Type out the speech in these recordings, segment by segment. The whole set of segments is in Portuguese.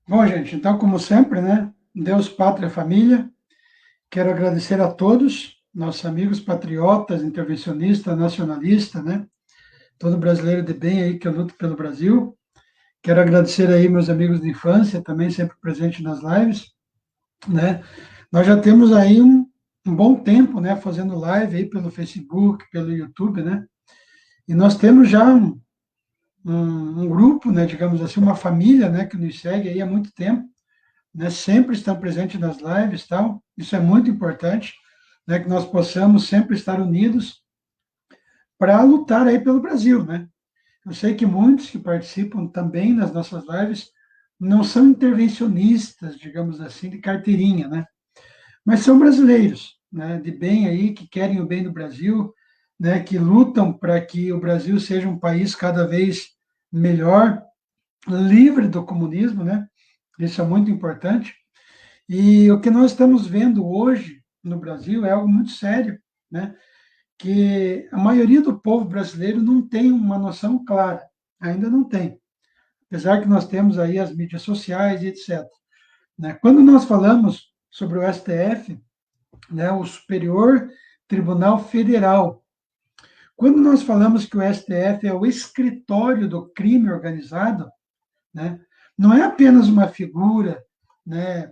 Bom, gente, então, como sempre, né? Deus, pátria, família. Quero agradecer a todos, nossos amigos patriotas, intervencionistas, nacionalistas, né? Todo brasileiro de bem aí que eu luto pelo Brasil. Quero agradecer aí meus amigos de infância, também sempre presentes nas lives, né? Nós já temos aí um bom tempo, né? Fazendo live aí pelo Facebook, pelo YouTube, né? E nós temos já um grupo, né? Digamos assim, uma família, né? Que nos segue aí há muito tempo, né, sempre estão presentes nas lives, tal. Isso é muito importante, né, que nós possamos sempre estar unidos para lutar aí pelo Brasil, né? Eu sei que muitos que participam também nas nossas lives não são intervencionistas, digamos assim, de carteirinha, né? Mas são brasileiros, né, de bem aí, que querem o bem do Brasil, né, que lutam para que o Brasil seja um país cada vez melhor, livre do comunismo, né? Isso é muito importante. E o que nós estamos vendo hoje no Brasil é algo muito sério, né? Que a maioria do povo brasileiro não tem uma noção clara, ainda não tem, apesar que nós temos aí as mídias sociais e etc. Né? Quando nós falamos sobre o STF, né, o Superior Tribunal Federal, quando nós falamos que o STF é o escritório do crime organizado, né, não é apenas uma figura, né,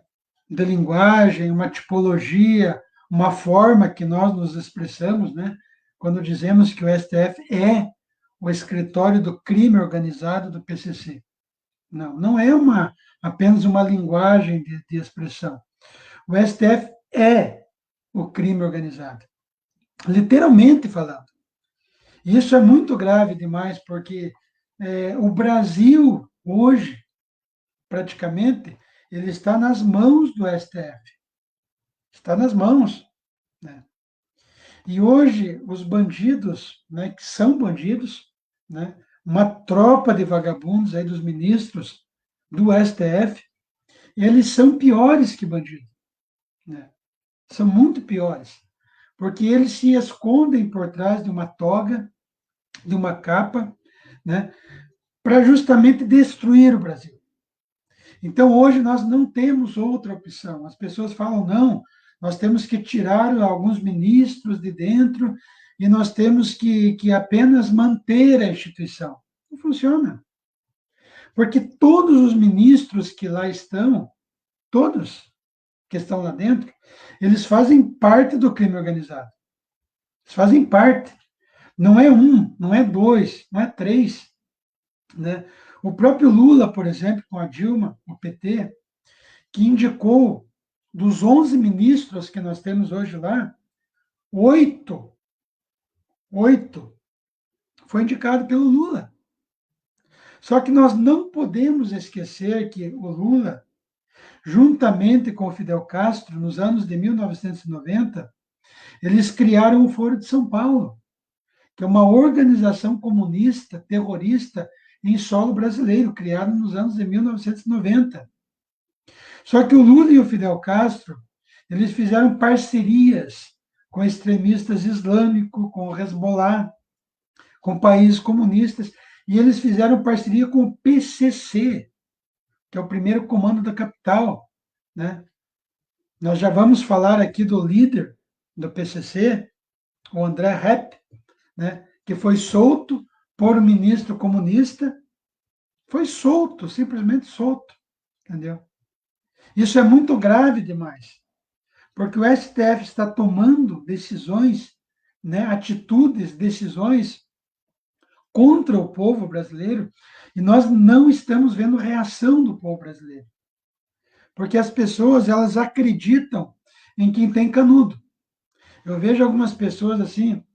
de linguagem, uma tipologia, uma forma que nós nos expressamos, né? Quando dizemos que o STF é o escritório do crime organizado do PCC. Não, não é apenas uma linguagem de expressão. O STF é o crime organizado, literalmente falando. E isso é muito grave demais, porque o Brasil, hoje, praticamente, ele está nas mãos do STF. Está nas mãos, né? E hoje, os bandidos, né, que são bandidos, né, uma tropa de vagabundos aí dos ministros do STF, eles são piores que bandidos, né? São muito piores, porque eles se escondem por trás de uma toga, de uma capa, né, para justamente destruir o Brasil. Então, hoje nós não temos outra opção. As pessoas falam, não, nós temos que tirar alguns ministros de dentro e nós temos que apenas manter a instituição. Não funciona. Porque todos os ministros que lá estão, todos que estão lá dentro, eles fazem parte do crime organizado. Eles fazem parte. Não é um, não é dois, não é três. Né? O próprio Lula, por exemplo, com a Dilma, o PT, que indicou dos 11 ministros que nós temos hoje lá, oito, oito foi indicado pelo Lula. Só que nós não podemos esquecer que o Lula, juntamente com o Fidel Castro, nos anos de 1990, eles criaram o Foro de São Paulo, que é uma organização comunista, terrorista, em solo brasileiro, criada nos anos de 1990. Só que o Lula e o Fidel Castro, eles fizeram parcerias com extremistas islâmicos, com o Hezbollah, com países comunistas, e eles fizeram parceria com o PCC, que é o primeiro comando da capital, né? Nós já vamos falar aqui do líder do PCC, o André Hepp, né? Que foi solto por um ministro comunista, foi solto, simplesmente solto, entendeu? Isso é muito grave demais. Porque o STF está tomando decisões, né, atitudes, decisões contra o povo brasileiro, e nós não estamos vendo reação do povo brasileiro. Porque as pessoas, elas acreditam em quem tem canudo. Eu vejo algumas pessoas assim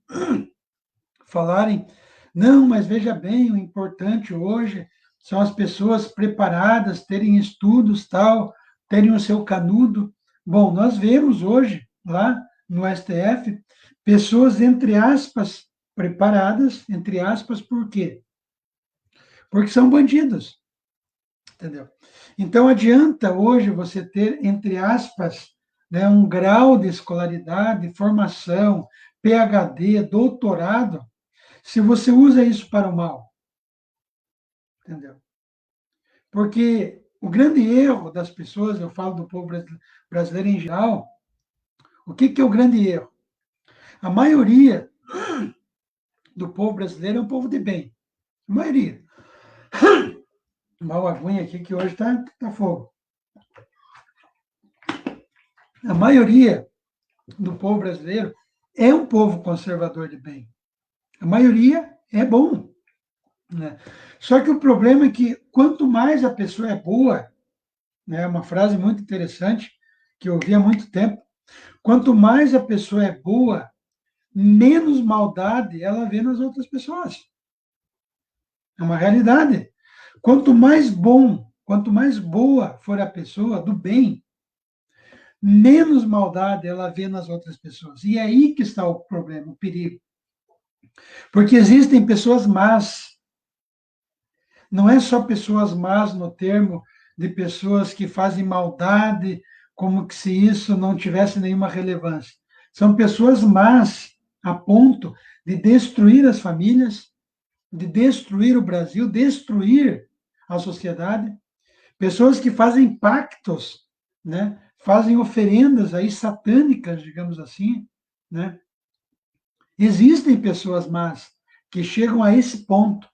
falarem: "Não, mas veja bem, o importante hoje são as pessoas preparadas, terem estudos, tal, terem o seu canudo". Bom, nós vemos hoje lá no STF pessoas entre aspas preparadas, entre aspas, por quê? Porque são bandidos, entendeu? Então adianta hoje você ter entre aspas, né, um grau de escolaridade, formação, PhD, doutorado, se você usa isso para o mal, entendeu? Porque O grande erro das pessoas, eu falo do povo brasileiro em geral, o que é o grande erro? A maioria do povo brasileiro é um povo de bem. A maioria. Mal aguinha aqui que hoje tá fogo. A maioria do povo brasileiro é um povo conservador de bem. A maioria é bom. Né? Só que o problema é que quanto mais a pessoa é boa, né, uma frase muito interessante que eu ouvi há muito tempo, quanto mais a pessoa é boa, menos maldade ela vê nas outras pessoas. É uma realidade. Quanto mais bom, quanto mais boa for a pessoa do bem, menos maldade ela vê nas outras pessoas. E é aí que está o problema, o perigo. Porque existem pessoas más. Não é só pessoas más no termo de pessoas que fazem maldade, como que se isso não tivesse nenhuma relevância. São pessoas más a ponto de destruir as famílias, de destruir o Brasil, destruir a sociedade. Pessoas que fazem pactos, né? Fazem oferendas aí satânicas, digamos assim, né? Existem pessoas más que chegam a esse ponto.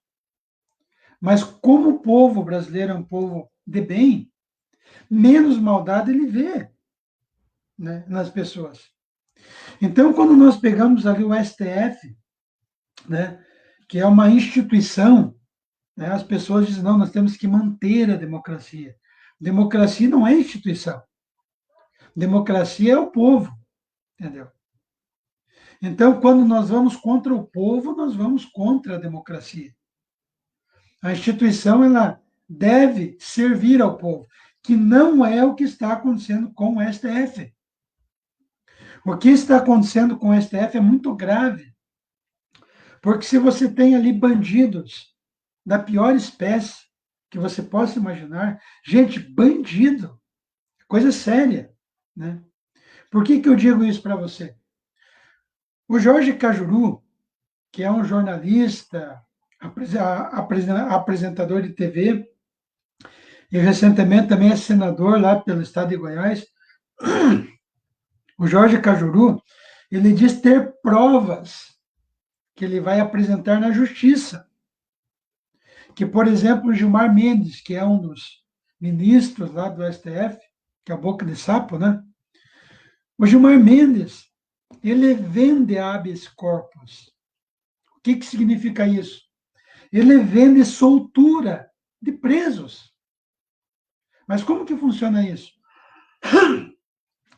Mas como o povo brasileiro é um povo de bem, menos maldade ele vê, né, nas pessoas. Então, quando nós pegamos ali o STF, né, que é uma instituição, né, as pessoas dizem, não, nós temos que manter a democracia. Democracia não é instituição. Democracia é o povo, entendeu? Então, quando nós vamos contra o povo, nós vamos contra a democracia. A instituição ela deve servir ao povo, que não é o que está acontecendo com o STF. O que está acontecendo com o STF é muito grave, porque se você tem ali bandidos da pior espécie que você possa imaginar, gente, bandido, coisa séria, né? Por que eu digo isso para você? O Jorge Cajuru, que é um jornalista, apresentador de TV, e recentemente também é senador lá pelo estado de Goiás, o Jorge Cajuru, ele diz ter provas que ele vai apresentar na justiça. Que, por exemplo, o Gilmar Mendes, que é um dos ministros lá do STF, que é a boca de sapo, né? O Gilmar Mendes, ele vende habeas corpus. O que significa isso? Ele vende soltura de presos. Mas como que funciona isso?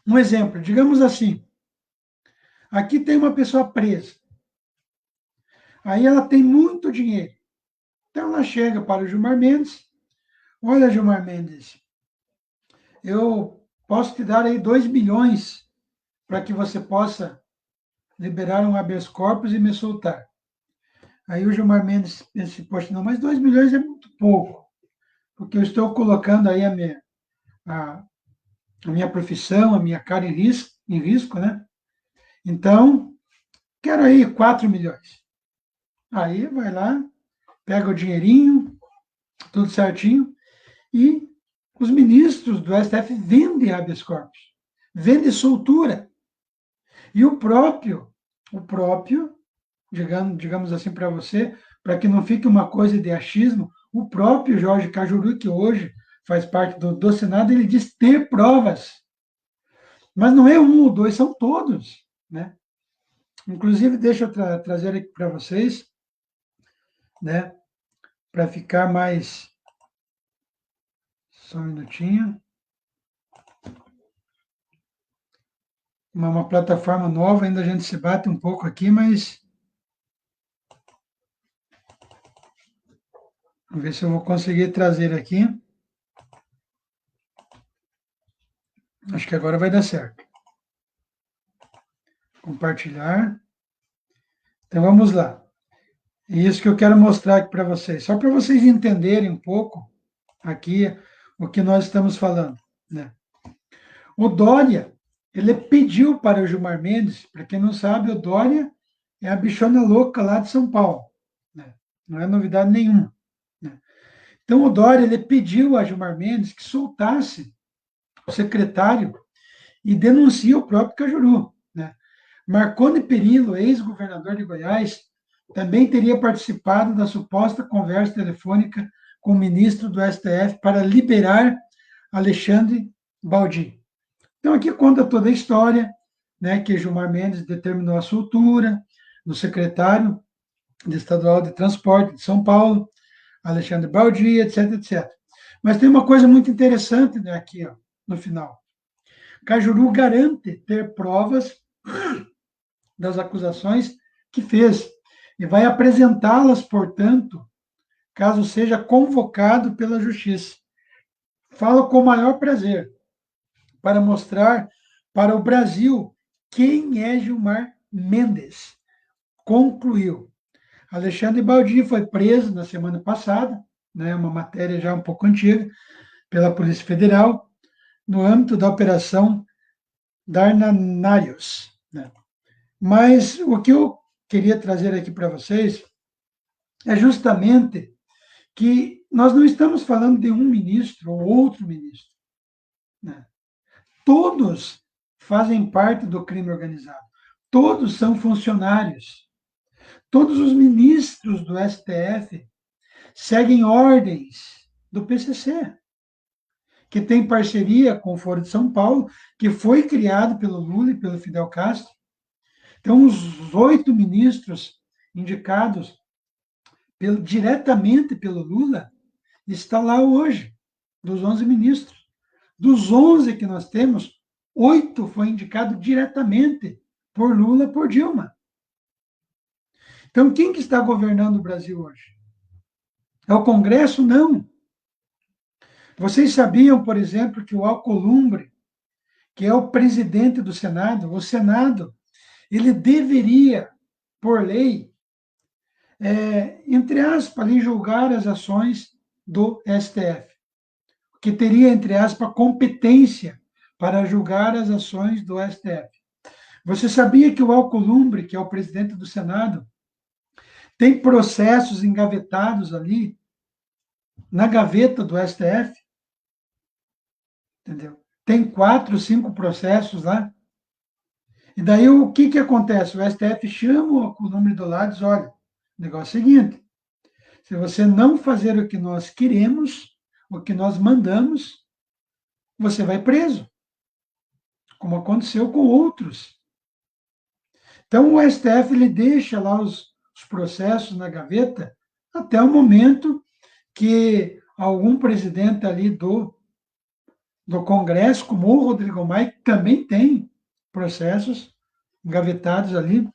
Um exemplo, digamos assim, aqui tem uma pessoa presa. Aí ela tem muito dinheiro. Então ela chega para o Gilmar Mendes. Olha, Gilmar Mendes, eu posso te dar aí 2 milhões para que você possa liberar um habeas corpus e me soltar. Aí o Gilmar Mendes pensa, poxa, não, mas 2 milhões é muito pouco, porque eu estou colocando aí a minha profissão, a minha cara em risco, né? Então, quero aí 4 milhões. Aí vai lá, pega o dinheirinho, tudo certinho, e os ministros do STF vendem habeas corpus, vendem soltura. E o próprio, digamos assim para você, para que não fique uma coisa de achismo, o próprio Jorge Cajuru, que hoje faz parte do Senado, ele diz ter provas. Mas não é um ou dois, são todos. Né? Inclusive, deixa eu trazer aqui para vocês, né, para ficar mais. Só um minutinho. Uma plataforma nova, ainda a gente se bate um pouco aqui, mas. Vamos ver se eu vou conseguir trazer aqui. Acho que agora vai dar certo. Compartilhar. Então vamos lá. É isso que eu quero mostrar aqui para vocês, só para vocês entenderem um pouco aqui o que nós estamos falando. Né? O Dória, ele pediu para o Gilmar Mendes, para quem não sabe, o Dória é a bichona louca lá de São Paulo. Né? Não é novidade nenhuma. Né? Então, o Dória ele pediu a Gilmar Mendes que soltasse o secretário e denuncia o próprio Cajuru, né? Marconi Perillo, ex-governador de Goiás, também teria participado da suposta conversa telefônica com o ministro do STF para liberar Alexandre Baldi. Então, aqui conta toda a história, né, que Gilmar Mendes determinou a soltura do secretário estadual de transporte de São Paulo, Alexandre Baldi, etc, etc. Mas tem uma coisa muito interessante, né, aqui, ó, no final. Cajuru garante ter provas das acusações que fez e vai apresentá-las, portanto, caso seja convocado pela Justiça. Falo com o maior prazer para mostrar para o Brasil quem é Gilmar Mendes. Concluiu. Alexandre Baldi foi preso na semana passada, né, uma matéria já um pouco antiga, pela Polícia Federal, no âmbito da Operação Dardanellos, né? Mas o que eu queria trazer aqui para vocês é justamente que nós não estamos falando de um ministro ou outro ministro, né? Todos fazem parte do crime organizado. Todos são funcionários. Todos os ministros do STF seguem ordens do PCC, que tem parceria com o Foro de São Paulo, que foi criado pelo Lula e pelo Fidel Castro. Então, os 8 ministros indicados diretamente pelo Lula estão lá hoje, dos 11 ministros. Dos 11 que nós temos, 8 foi indicado diretamente por Lula, por Dilma. Então, quem que está governando o Brasil hoje? É o Congresso? Não. Vocês sabiam, por exemplo, que o Alcolumbre, que é o presidente do Senado, o Senado, ele deveria, por lei, entre aspas, ali, julgar as ações do STF, que teria, entre aspas, competência para julgar as ações do STF. Você sabia que o Alcolumbre, que é o presidente do Senado, tem processos engavetados ali na gaveta do STF? Entendeu? Tem 4, 5 processos lá. E daí o que acontece? O STF chama o Alcolumbre do lado e diz, olha, o negócio é o seguinte, se você não fazer o que nós queremos, o que nós mandamos, você vai preso, como aconteceu com outros. Então, o STF ele deixa lá os processos na gaveta até o momento que algum presidente ali do Congresso, como o Rodrigo Maia, que também tem processos engavetados ali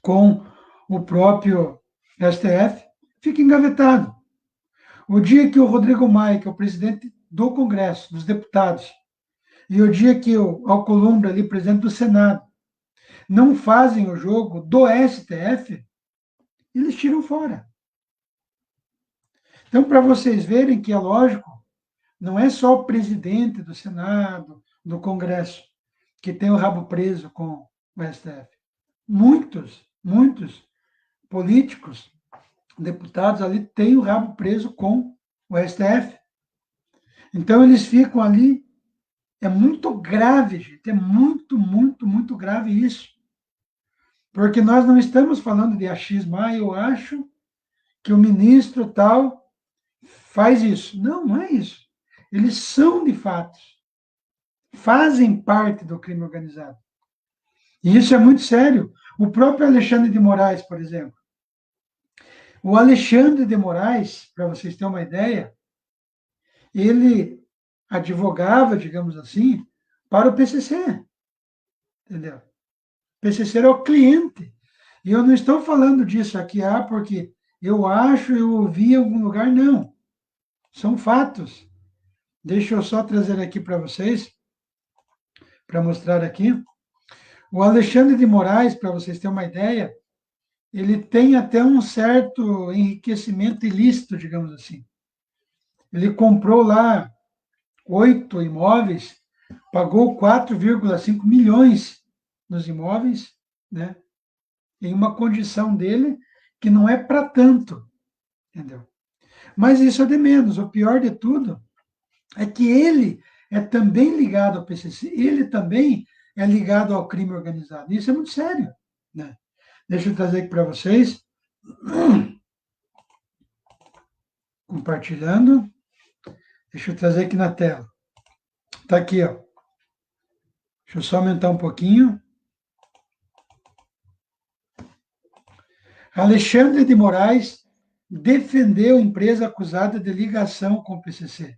com o próprio STF, fica engavetado. O dia que o Rodrigo Maia, que é o presidente do Congresso, dos deputados, e o dia que o Alcolumbre, ali, presidente do Senado, não fazem o jogo do STF, eles tiram fora. Então, para vocês verem que é lógico, não é só o presidente do Senado, do Congresso, que tem o rabo preso com o STF. Muitos políticos, deputados ali, têm o rabo preso com o STF. Então, eles ficam ali. É muito grave, gente. É muito grave isso. Porque nós não estamos falando de achismo. Eu acho que o ministro tal faz isso. Não, não é isso. Eles são, de fato, fazem parte do crime organizado. E isso é muito sério. O próprio Alexandre de Moraes, por exemplo. O Alexandre de Moraes, para vocês terem uma ideia, ele advogava, digamos assim, para o PCC. Entendeu? O PCC era o cliente. E eu não estou falando disso aqui, porque eu acho, eu ouvi em algum lugar, não. São fatos. Deixa eu só trazer aqui para vocês, para mostrar aqui. O Alexandre de Moraes, para vocês terem uma ideia, ele tem até um certo enriquecimento ilícito, digamos assim. Ele comprou lá 8 imóveis, pagou 4,5 milhões nos imóveis, né? Em uma condição dele que não é para tanto, entendeu? Mas isso é de menos. O pior de tudo é que ele é também ligado ao PCC, ele também é ligado ao crime organizado. Isso é muito sério, né? Deixa eu trazer aqui para vocês. Compartilhando. Deixa eu trazer aqui na tela. Está aqui, ó. Deixa eu só aumentar um pouquinho. Alexandre de Moraes defendeu a empresa acusada de ligação com o PCC.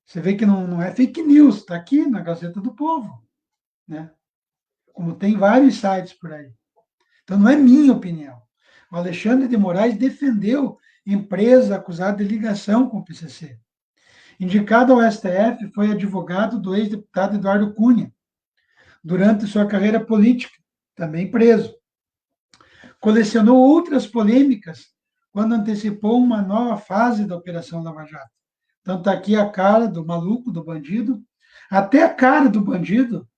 Você vê que não é fake news, está aqui na Gazeta do Povo, né? Como tem vários sites por aí. Então, não é minha opinião. O Alexandre de Moraes defendeu empresa acusada de ligação com o PCC. Indicado ao STF, foi advogado do ex-deputado Eduardo Cunha, durante sua carreira política, também preso. Colecionou outras polêmicas quando antecipou uma nova fase da Operação Lava Jato. Então, está aqui a cara do maluco, do bandido. Até a cara do bandido,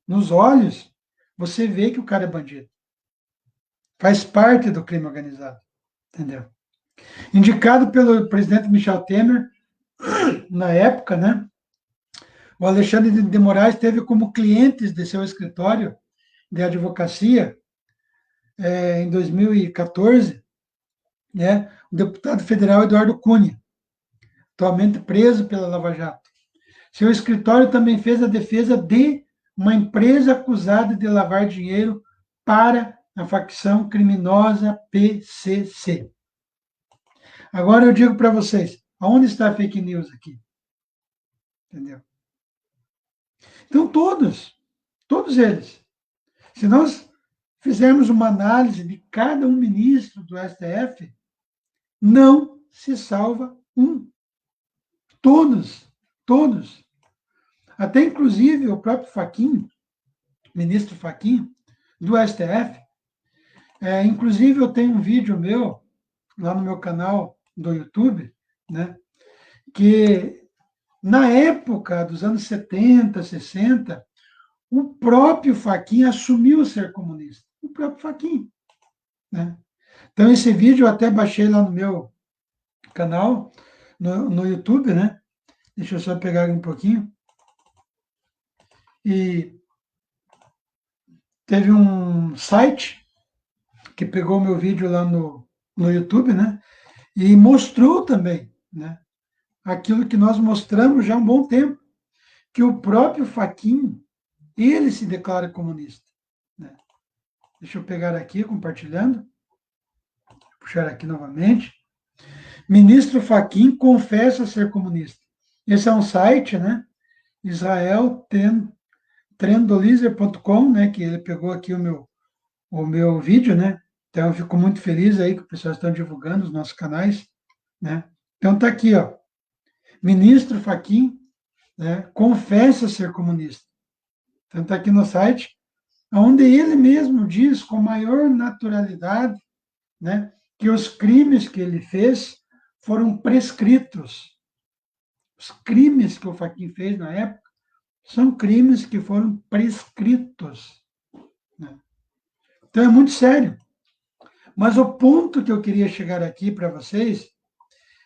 nos olhos, você vê que o cara é bandido. Faz parte do crime organizado. Entendeu? Indicado pelo presidente Michel Temer, na época, né? O Alexandre de Moraes teve como clientes de seu escritório de advocacia, em 2014, né, o deputado federal Eduardo Cunha, atualmente preso pela Lava Jato. Seu escritório também fez a defesa de uma empresa acusada de lavar dinheiro para a facção criminosa PCC. Agora eu digo para vocês, aonde está a fake news aqui? Entendeu? Então, todos eles. Se nós fizermos uma análise de cada um ministro do STF, não se salva um. Todos. Até, inclusive, o próprio Fachin, ministro Fachin, do STF, inclusive eu tenho um vídeo meu, lá no meu canal do YouTube, né, que na época dos anos 70, 60, o próprio Fachin assumiu ser comunista. O próprio Fachin. Né? Então, esse vídeo eu até baixei lá no meu canal, no YouTube, né? Deixa eu só pegar um pouquinho. E teve um site que pegou meu vídeo lá no YouTube, né? E mostrou também, né? Aquilo que nós mostramos já há um bom tempo, que o próprio Fachin, ele se declara comunista. Né? Deixa eu pegar aqui, compartilhando. Vou puxar aqui novamente. Ministro Fachin confessa ser comunista. Esse é um site, né? Israel trendolizer.com, né? Que ele pegou aqui o meu vídeo, né? Então eu fico muito feliz aí que o pessoal está divulgando os nossos canais, né? Então tá aqui, ó. Ministro Fachin, né, confessa ser comunista. Então tá aqui no site, onde ele mesmo diz com maior naturalidade, né, que os crimes que ele fez foram prescritos. Os crimes que o Fachin fez na época são crimes que foram prescritos. Né? Então é muito sério. Mas o ponto que eu queria chegar aqui para vocês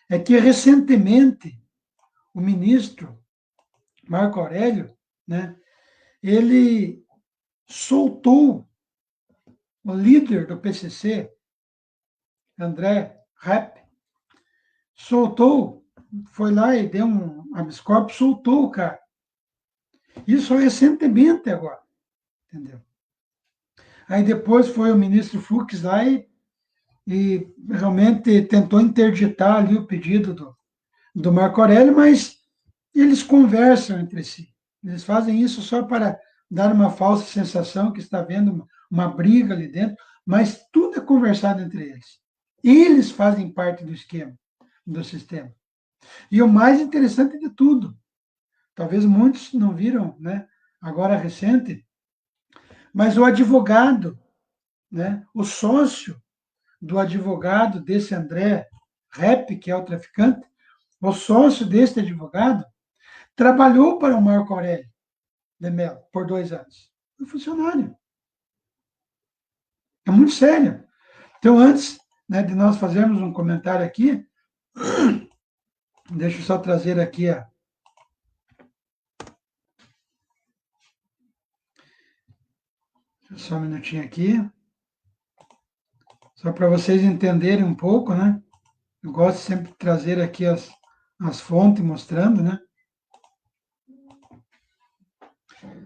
é que recentemente o ministro Marco Aurélio, né, ele soltou o líder do PCC, André Rapp, foi lá e deu um habeas corpus, soltou o cara. Isso recentemente agora, entendeu? Aí depois foi o ministro Fux lá e realmente tentou interditar ali o pedido do Marco Aurélio, mas eles conversam entre si. Eles fazem isso só para dar uma falsa sensação que está havendo uma briga ali dentro, mas tudo é conversado entre eles. Eles fazem parte do esquema, do sistema. E o mais interessante de tudo, talvez muitos não viram, né, agora recente, mas o advogado, né, o sócio do advogado desse André Rapp, que é o traficante, o sócio desse advogado, trabalhou para o Marco Aurélio de Mello por 2 anos. Foi funcionário. É muito sério. Então, antes né, de nós fazermos um comentário aqui. Deixa eu só trazer aqui só um minutinho aqui, só para vocês entenderem um pouco, né? Eu gosto sempre de trazer aqui as fontes mostrando, né?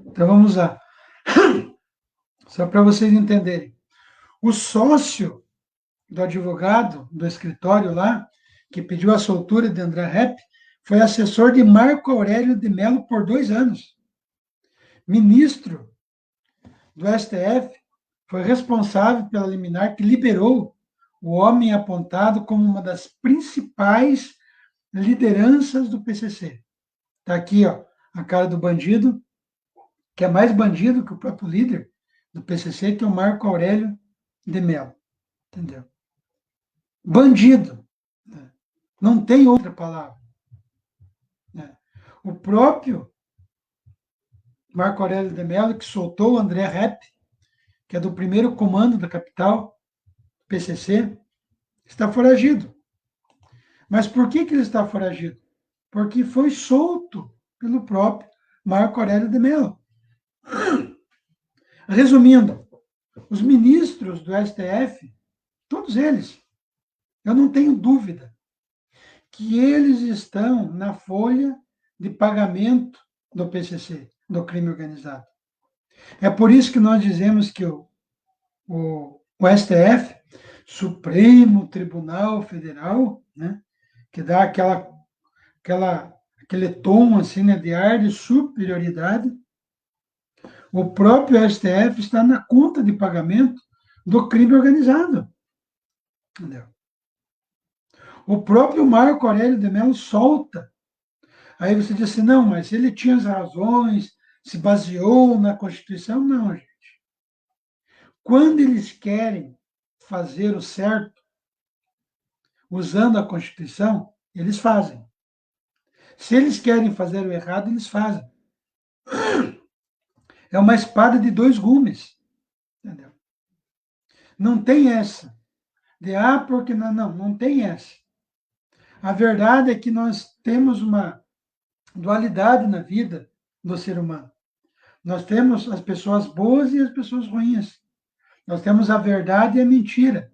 Então vamos lá. Só para vocês entenderem. O sócio do advogado do escritório lá, que pediu a soltura de André Repp, foi assessor de Marco Aurélio de Mello por 2 anos. Ministro do STF, foi responsável pela liminar que liberou o homem apontado como uma das principais lideranças do PCC. Está aqui, ó, a cara do bandido, que é mais bandido que o próprio líder do PCC, que é o Marco Aurélio de Mello. Entendeu? Bandido. Não tem outra palavra. O próprio Marco Aurélio de Mello, que soltou o André Repp, que é do primeiro comando da capital, PCC, está foragido. Mas por que ele está foragido? Porque foi solto pelo próprio Marco Aurélio de Mello. Resumindo, os ministros do STF, todos eles, eu não tenho dúvida que eles estão na folha de pagamento do PCC, do crime organizado. É por isso que nós dizemos que o STF, Supremo Tribunal Federal, né, que dá aquele tom assim, né, de ar de superioridade, o próprio STF está na conta de pagamento do crime organizado. Entendeu? O próprio Marco Aurélio de Mello solta. Aí você diz assim, não, mas ele tinha as razões, se baseou na Constituição. Não, gente. Quando eles querem fazer o certo, usando a Constituição, eles fazem. Se eles querem fazer o errado, eles fazem. É uma espada de 2 gumes. Entendeu? Não tem essa. Porque não tem essa. A verdade é que nós temos uma dualidade na vida do ser humano. Nós temos as pessoas boas e as pessoas ruins. Nós temos a verdade e a mentira.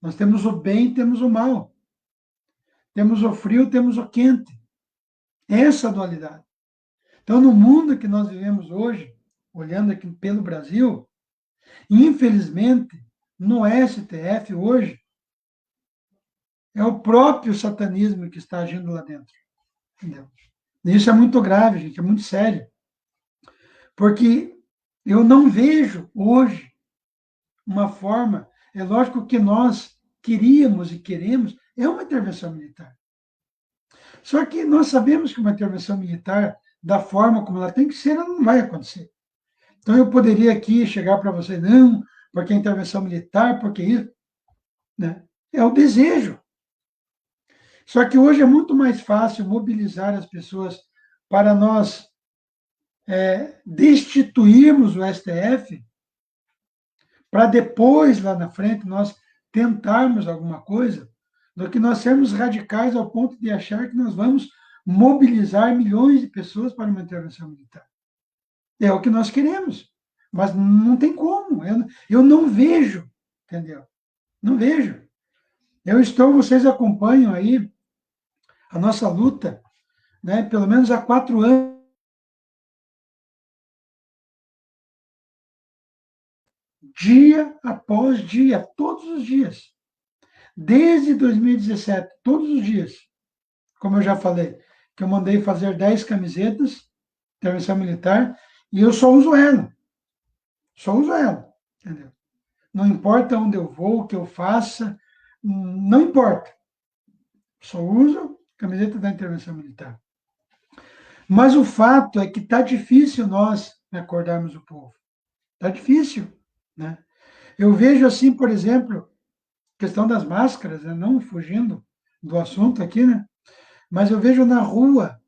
Nós temos o bem e temos o mal. Temos o frio, temos o quente. Essa é a dualidade. Então, no mundo que nós vivemos hoje, olhando aqui pelo Brasil, infelizmente, no STF hoje, é o próprio satanismo que está agindo lá dentro. Entendeu? E isso é muito grave, gente, é muito sério. Porque eu não vejo hoje uma forma, é lógico que nós queríamos e queremos, é uma intervenção militar. Só que nós sabemos que uma intervenção militar, da forma como ela tem que ser, ela não vai acontecer. Então eu poderia aqui chegar para você, não, porque a intervenção militar, porque isso, né? É o desejo. Só que hoje é muito mais fácil mobilizar as pessoas para nós destituirmos o STF, para depois, lá na frente, nós tentarmos alguma coisa, do que nós sermos radicais ao ponto de achar que nós vamos mobilizar milhões de pessoas para uma intervenção militar. É o que nós queremos, mas não tem como. Eu não vejo, entendeu? Não vejo. Vocês acompanham aí a nossa luta, né, pelo menos há 4 anos, dia após dia, todos os dias. Desde 2017, todos os dias. Como eu já falei, que eu mandei fazer 10 camisetas, intervenção militar, e eu só uso ela. Só uso ela, entendeu? Não importa onde eu vou, o que eu faça, não importa. Só uso camiseta da intervenção militar. Mas o fato é que está difícil nós acordarmos o povo. Está difícil, né? Eu vejo assim, por exemplo, questão das máscaras, né? Não fugindo do assunto aqui, né? Mas eu vejo na rua,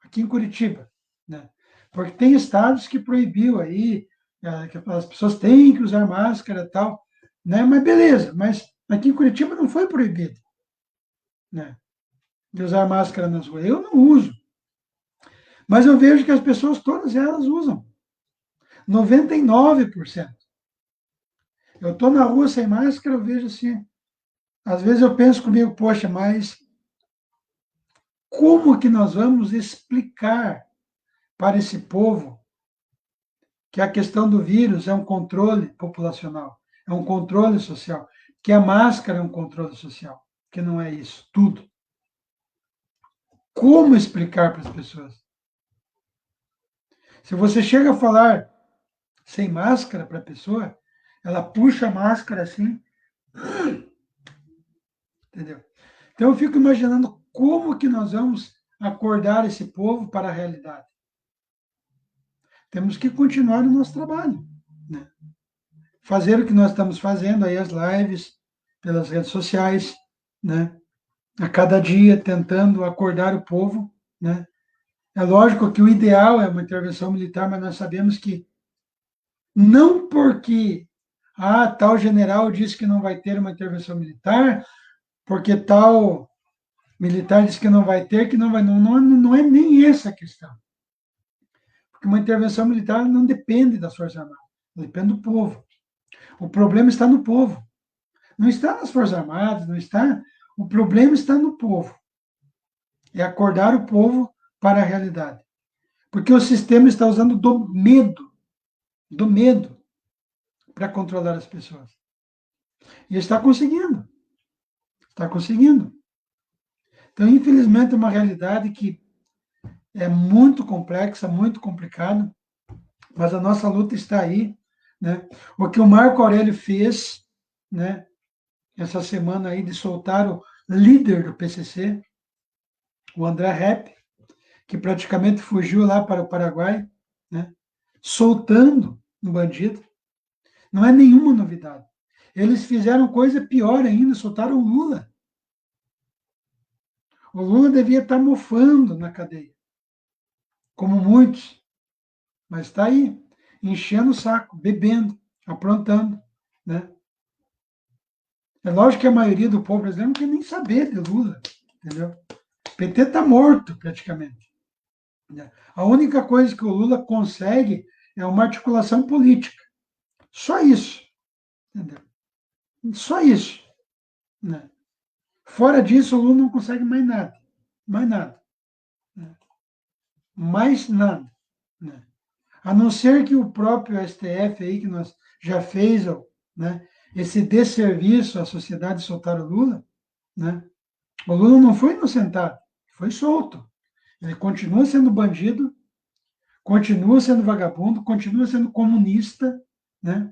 aqui em Curitiba, né? Porque tem estados que proibiu aí, que as pessoas têm que usar máscara e tal. né? Mas beleza, mas aqui em Curitiba não foi proibido, né, de usar máscara nas ruas. Eu não uso, mas eu vejo que as pessoas, todas elas usam. 99%. Eu estou na rua sem máscara, eu vejo assim, às vezes eu penso comigo, poxa, mas como que nós vamos explicar para esse povo que a questão do vírus é um controle populacional, é um controle social, que a máscara é um controle social, que não é isso tudo. Como explicar para as pessoas? Se você chega a falar sem máscara para a pessoa, ela puxa a máscara assim, entendeu? Então eu fico imaginando como que nós vamos acordar esse povo para a realidade. Temos que continuar no nosso trabalho, né? Fazer o que nós estamos fazendo aí, as lives, pelas redes sociais, né? A cada dia tentando acordar o povo, né? É lógico que o ideal é uma intervenção militar, mas nós sabemos que não porque tal general disse que não vai ter uma intervenção militar, porque tal militar disse que não vai ter, que não vai. Não é nem essa a questão. Porque uma intervenção militar não depende das Forças Armadas, depende do povo. O problema está no povo. Não está nas Forças Armadas, não está. O problema está no povo. É acordar o povo para a realidade. Porque o sistema está usando do medo, para controlar as pessoas. E está conseguindo. Está conseguindo. Então, infelizmente, é uma realidade que é muito complexa, muito complicada, mas a nossa luta está aí, né? O que o Marco Aurélio fez, né, essa semana aí de soltar o líder do PCC, o André Rep, que praticamente fugiu lá para o Paraguai, né, soltando um bandido, não é nenhuma novidade. Eles fizeram coisa pior ainda, soltaram o Lula. O Lula devia estar mofando na cadeia, como muitos, mas está aí, enchendo o saco, bebendo, aprontando, né? É lógico que a maioria do povo brasileiro não quer nem saber de Lula, entendeu? O PT está morto, praticamente. Né? A única coisa que o Lula consegue é uma articulação política. Só isso, entendeu? Só isso. Né? Fora disso, o Lula não consegue mais nada. Mais nada. Né? Mais nada. Né? A não ser que o próprio STF aí, que nós já fez, né, esse desserviço à sociedade soltar o Lula, né? O Lula não foi inocentado, foi solto. Ele continua sendo bandido, continua sendo vagabundo, continua sendo comunista, né?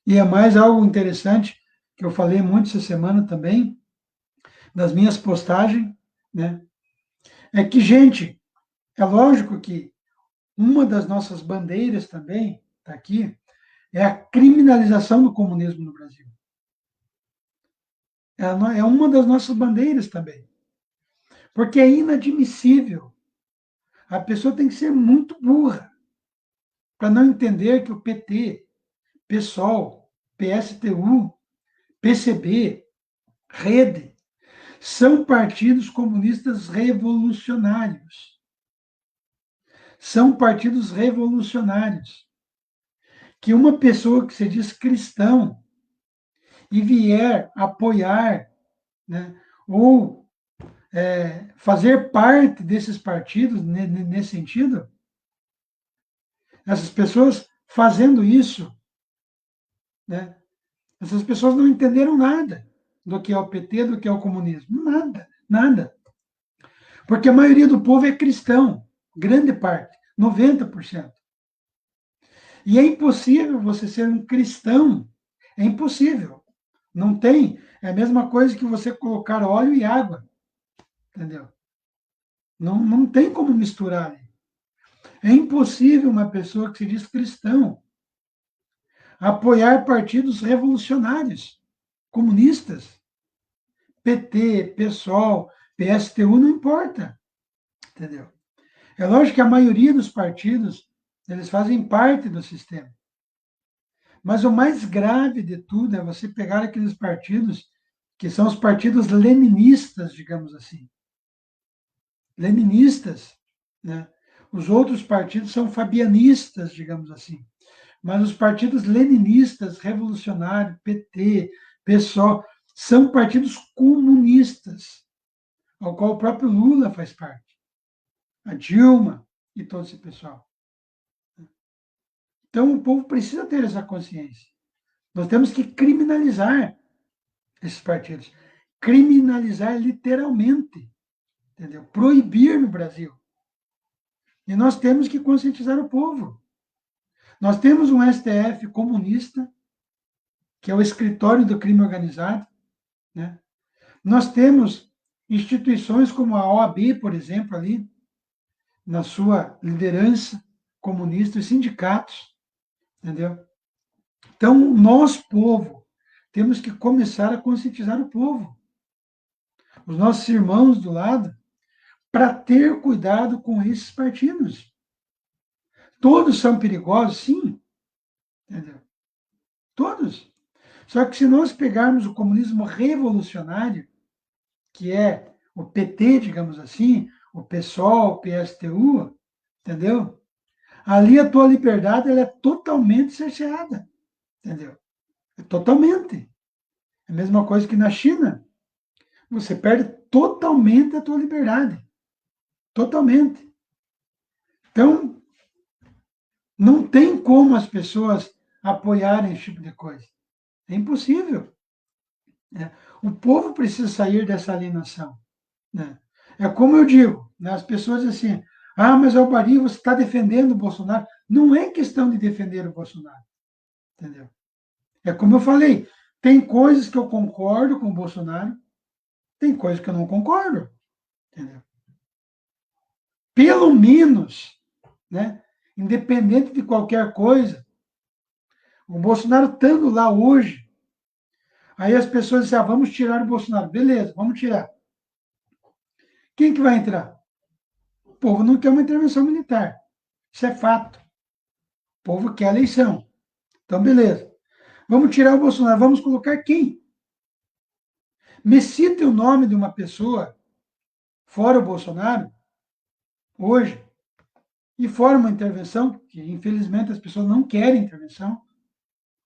E é mais algo interessante que eu falei muito essa semana também, nas minhas postagens, né? É que, gente, é lógico que uma das nossas bandeiras também, está aqui, é a criminalização do comunismo no Brasil. É uma das nossas bandeiras também. Porque é inadmissível. A pessoa tem que ser muito burra para não entender que o PT, PSOL, PSTU, PCB, Rede, são partidos comunistas revolucionários. São partidos revolucionários. Que uma pessoa que se diz cristão e vier apoiar, né, ou fazer parte desses partidos nesse sentido, essas pessoas fazendo isso, né, essas pessoas não entenderam nada do que é o PT, do que é o comunismo. Nada, nada. Porque a maioria do povo é cristão, grande parte, 90%. E é impossível você ser um cristão. É impossível. Não tem. É a mesma coisa que você colocar óleo e água. Entendeu? Não tem como misturar. É impossível uma pessoa que se diz cristão apoiar partidos revolucionários, comunistas. PT, PSOL, PSTU, não importa. Entendeu? É lógico que a maioria dos partidos, eles fazem parte do sistema. Mas o mais grave de tudo é você pegar aqueles partidos que são os partidos leninistas, digamos assim. Leninistas, né? Os outros partidos são fabianistas, digamos assim. Mas os partidos leninistas, revolucionários, PT, PSOL, são partidos comunistas, ao qual o próprio Lula faz parte, a Dilma e todo esse pessoal. Então, o povo precisa ter essa consciência. Nós temos que criminalizar esses partidos. Criminalizar literalmente, entendeu? Proibir no Brasil. E nós temos que conscientizar o povo. Nós temos um STF comunista, que é o escritório do crime organizado, né? Nós temos instituições como a OAB, por exemplo, ali, na sua liderança comunista, os sindicatos, entendeu? Então, nós, povo, temos que começar a conscientizar o povo, os nossos irmãos do lado, para ter cuidado com esses partidos. Todos são perigosos, sim, entendeu? Todos. Só que se nós pegarmos o comunismo revolucionário, que é o PT, digamos assim, o PSOL, o PSTU, entendeu? Ali a tua liberdade ela é totalmente cerceada, entendeu? É totalmente. É a mesma coisa que na China. Você perde totalmente a tua liberdade. Totalmente. Então, não tem como as pessoas apoiarem esse tipo de coisa. É impossível. Né? O povo precisa sair dessa alienação. Né? É como eu digo, né? As pessoas dizem assim, mas Albari, você está defendendo o Bolsonaro. Não é questão de defender o Bolsonaro. Entendeu? É como eu falei, tem coisas que eu concordo com o Bolsonaro, tem coisas que eu não concordo. Entendeu? Pelo menos, né, independente de qualquer coisa, o Bolsonaro estando lá hoje, aí as pessoas dizem, vamos tirar o Bolsonaro. Beleza, vamos tirar. Quem que vai entrar? O povo não quer uma intervenção militar. Isso é fato. O povo quer eleição. Então, beleza. Vamos tirar o Bolsonaro. Vamos colocar quem? Me cite o nome de uma pessoa, fora o Bolsonaro, hoje, e fora uma intervenção, que infelizmente as pessoas não querem intervenção,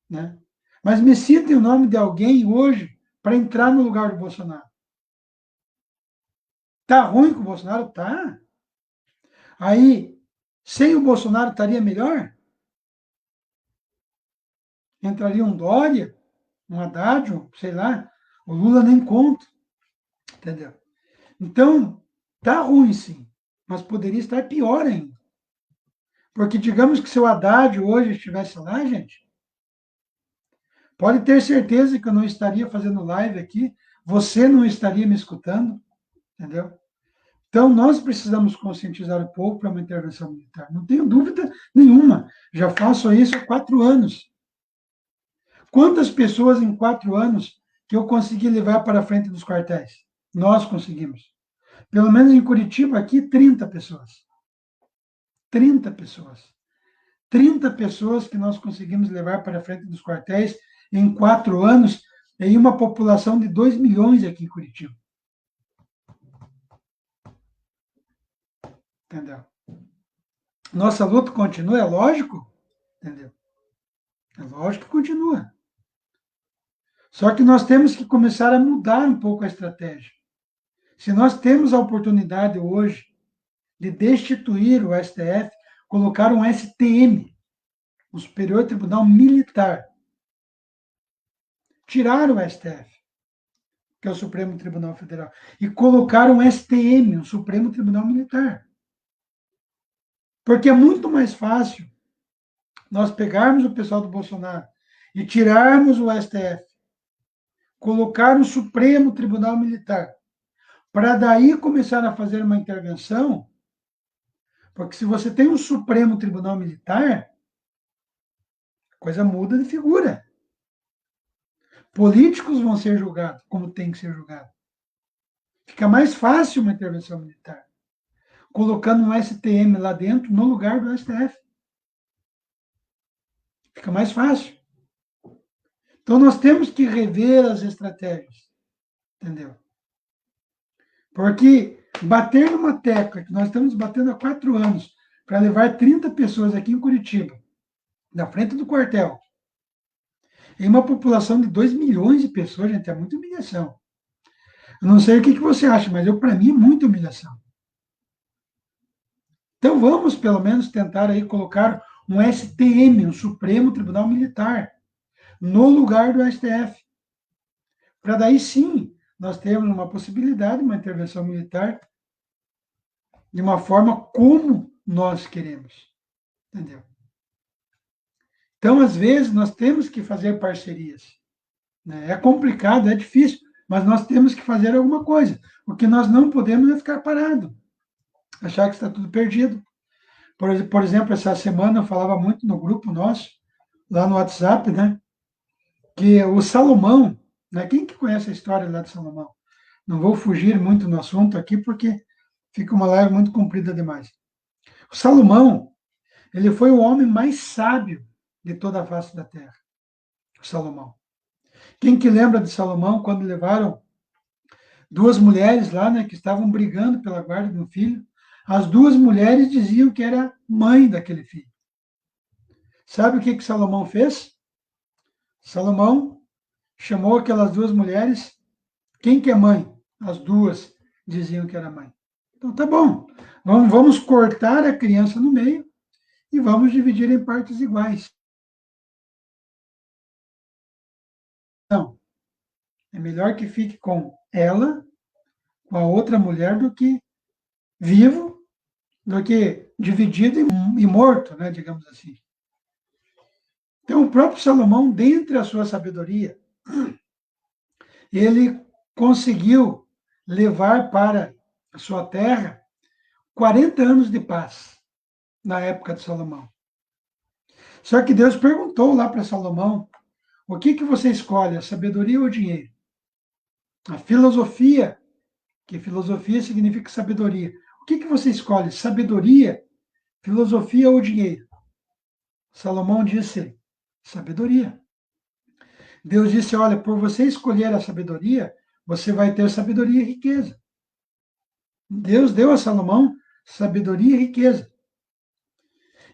né? Mas me cite o nome de alguém hoje para entrar no lugar do Bolsonaro. Tá ruim com o Bolsonaro? Tá. Aí, sem o Bolsonaro estaria melhor? Entraria um Dória, um Haddad, sei lá, o Lula nem conta, entendeu? Então, tá ruim sim, mas poderia estar pior ainda. Porque digamos que se o Haddad hoje estivesse lá, gente, pode ter certeza que eu não estaria fazendo live aqui, você não estaria me escutando, entendeu? Então, nós precisamos conscientizar o povo para uma intervenção militar. Não tenho dúvida nenhuma. Já faço isso há 4 anos. Quantas pessoas em 4 anos que eu consegui levar para a frente dos quartéis? Nós conseguimos. Pelo menos em Curitiba, aqui, 30 pessoas. 30 pessoas. 30 pessoas que nós conseguimos levar para a frente dos quartéis em 4 anos, em uma população de 2 milhões aqui em Curitiba. Entendeu? Nossa luta continua, é lógico, entendeu? É lógico que continua. Só que nós temos que começar a mudar um pouco a estratégia. Se nós temos a oportunidade hoje de destituir o STF, colocar um STM, o Superior Tribunal Militar, tirar o STF, que é o Supremo Tribunal Federal, e colocar um STM, o Supremo Tribunal Militar. Porque é muito mais fácil nós pegarmos o pessoal do Bolsonaro e tirarmos o STF, colocar o Supremo Tribunal Militar, para daí começar a fazer uma intervenção, porque se você tem um Supremo Tribunal Militar, a coisa muda de figura. Políticos vão ser julgados como tem que ser julgado. Fica mais fácil uma intervenção militar, colocando um STM lá dentro no lugar do STF. Fica mais fácil. Então, nós temos que rever as estratégias, entendeu? Porque bater numa tecla, que nós estamos batendo há 4 anos, para levar 30 pessoas aqui em Curitiba, na frente do quartel, em uma população de 2 milhões de pessoas, gente, é muita humilhação. Eu não sei o que você acha, mas para mim é muita humilhação. Então vamos, pelo menos, tentar aí colocar um STM, um Supremo Tribunal Militar, no lugar do STF. Para daí sim nós termos uma possibilidade, uma intervenção militar, de uma forma como nós queremos. Entendeu? Então, às vezes, nós temos que fazer parcerias. Né? É complicado, é difícil, mas nós temos que fazer alguma coisa. O que nós não podemos é ficar parado, achar que está tudo perdido. Por exemplo, essa semana eu falava muito no grupo nosso, lá no WhatsApp, né? Que o Salomão, né? Quem que conhece a história lá de Salomão? Não vou fugir muito no assunto aqui, porque fica uma live muito comprida demais. O Salomão, ele foi o homem mais sábio de toda a face da terra. O Salomão. Quem que lembra de Salomão quando levaram 2 mulheres lá, né, que estavam brigando pela guarda de um filho? As 2 mulheres diziam que era mãe daquele filho. Sabe o que Salomão fez? Salomão chamou aquelas 2 mulheres. Quem que é mãe? As 2 diziam que era mãe. Então tá bom. Vamos cortar a criança no meio e vamos dividir em partes iguais. Não. É melhor que fique com ela, com a outra mulher, do que vivo, do que dividido e morto, né, digamos assim. Então, o próprio Salomão, dentre a sua sabedoria, ele conseguiu levar para a sua terra 40 anos de paz na época de Salomão. Só que Deus perguntou lá para Salomão: o que você escolhe, a sabedoria ou o dinheiro? A filosofia, que filosofia significa sabedoria. O que você escolhe, sabedoria, filosofia ou dinheiro? Salomão disse: sabedoria. Deus disse: olha, por você escolher a sabedoria, você vai ter sabedoria e riqueza. Deus deu a Salomão sabedoria e riqueza.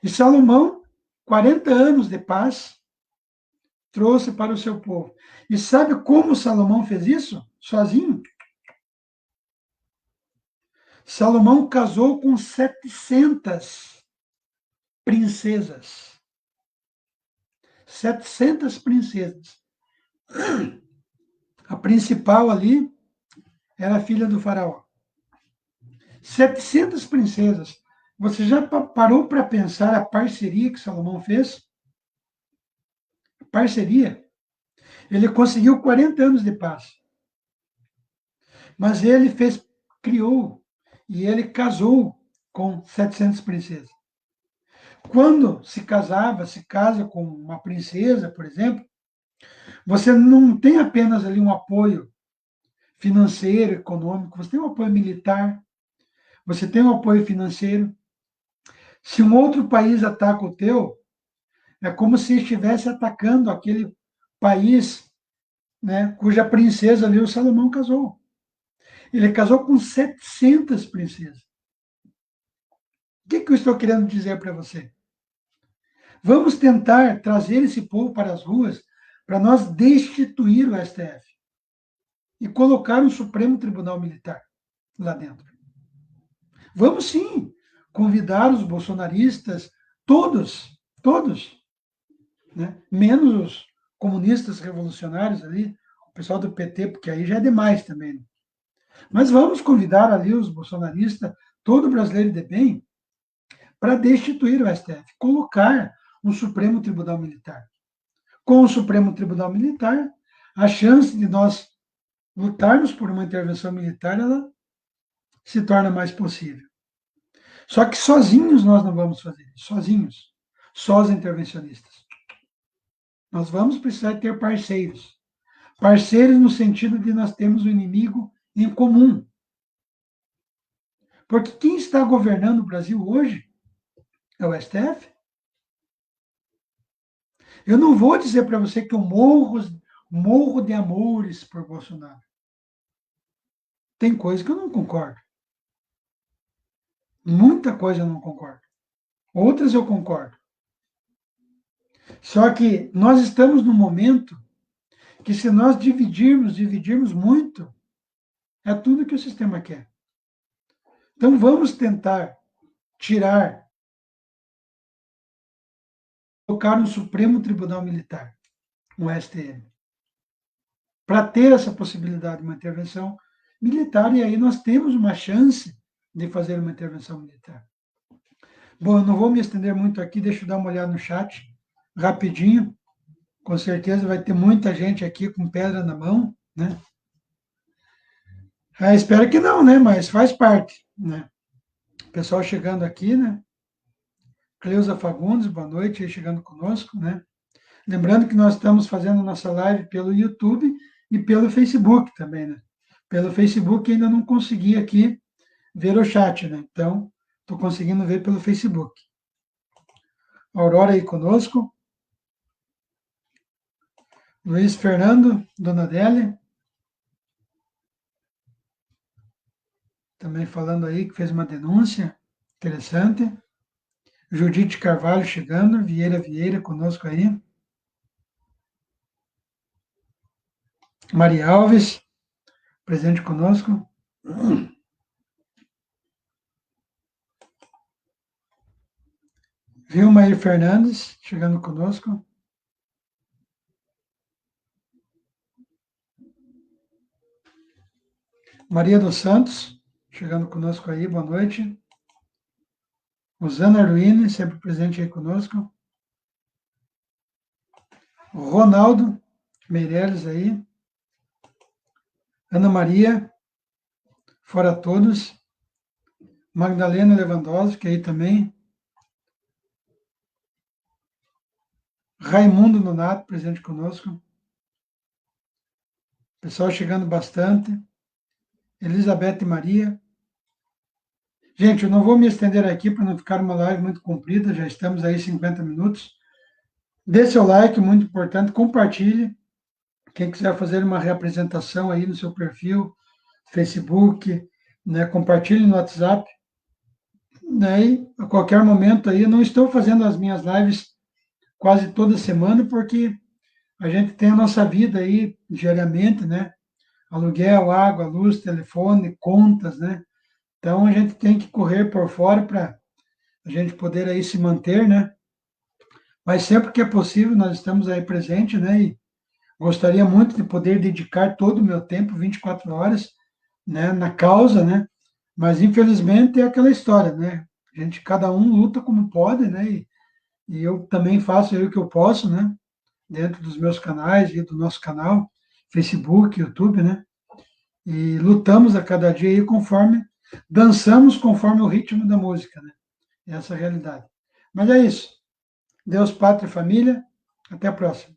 E Salomão, 40 anos de paz, trouxe para o seu povo. E sabe como Salomão fez isso? Sozinho? Salomão casou com 700 princesas. 700 princesas. A principal ali era a filha do faraó. 700 princesas. Você já parou para pensar a parceria que Salomão fez? Parceria. Ele conseguiu 40 anos de paz. Mas ele criou e ele casou com 700 princesas. Quando se casa com uma princesa, por exemplo, você não tem apenas ali um apoio financeiro, econômico, você tem um apoio militar, você tem um apoio financeiro. Se um outro país ataca o teu, é como se estivesse atacando aquele país, né, cuja princesa ali o Salomão casou. Ele casou com 700 princesas. O que eu estou querendo dizer para você? Vamos tentar trazer esse povo para as ruas para nós destituir o STF e colocar um Supremo Tribunal Militar lá dentro. Vamos sim convidar os bolsonaristas, todos, né? Menos os comunistas revolucionários ali, o pessoal do PT, porque aí já é demais também. Né? Mas vamos convidar ali os bolsonaristas, todo brasileiro de bem, para destituir o STF, colocar um Supremo Tribunal Militar. Com o Supremo Tribunal Militar, a chance de nós lutarmos por uma intervenção militar, ela se torna mais possível. Só que sozinhos nós não vamos fazer isso, sozinhos, só os intervencionistas. Nós vamos precisar ter parceiros. Parceiros no sentido de nós termos um inimigo em comum. Porque quem está governando o Brasil hoje é o STF. Eu não vou dizer para você que eu morro morro de amores por Bolsonaro. Tem coisa que eu não concordo. Muita coisa eu não concordo. Outras eu concordo. Só que nós estamos num momento que, se nós dividirmos muito, é tudo que o sistema quer. Então vamos tentar tirar, colocar no Supremo Tribunal Militar, um STM, para ter essa possibilidade de uma intervenção militar, e aí nós temos uma chance de fazer uma intervenção militar. Bom, eu não vou me estender muito aqui, deixa eu dar uma olhada no chat, rapidinho. Com certeza vai ter muita gente aqui com pedra na mão, né? Espero que não, né? Mas faz parte, né? Pessoal chegando aqui, né? Cleusa Fagundes, boa noite, aí chegando conosco, né? Lembrando que nós estamos fazendo nossa live pelo YouTube e pelo Facebook também, né? Pelo Facebook ainda não consegui aqui ver o chat, né? Então, estou conseguindo ver pelo Facebook. Aurora aí conosco. Luiz Fernando, Dona Adélia. Também falando aí que fez uma denúncia interessante. Judite Carvalho chegando, Vieira conosco aí. Maria Alves, presente conosco. Vilmair Fernandes, chegando conosco. Maria dos Santos, chegando conosco aí, boa noite. Rosana Arduini, sempre presente aí conosco. Ronaldo Meireles aí. Ana Maria, fora todos. Magdalena Lewandowski aí também. Raimundo Nonato, presente conosco. Pessoal chegando bastante. Elizabeth Maria. Gente, eu não vou me estender aqui para não ficar uma live muito comprida, já estamos aí 50 minutos. Dê seu like, muito importante, compartilhe. Quem quiser fazer uma reapresentação aí no seu perfil, Facebook, né, compartilhe no WhatsApp. Daí, a qualquer momento aí, eu não estou fazendo as minhas lives quase toda semana, porque a gente tem a nossa vida aí diariamente, né? Aluguel, água, luz, telefone, contas, né? Então a gente tem que correr por fora para a gente poder aí se manter, né? Mas sempre que é possível, nós estamos aí presentes, né? E gostaria muito de poder dedicar todo o meu tempo, 24 horas, né, na causa, né? Mas infelizmente é aquela história, né? A gente, cada um luta como pode, né? E eu também faço aí o que eu posso, né? Dentro dos meus canais e do nosso canal, Facebook, YouTube, né? E lutamos a cada dia aí conforme, dançamos conforme o ritmo da música, né? Essa é a realidade. Mas é isso. Deus, pátria e família. Até a próxima.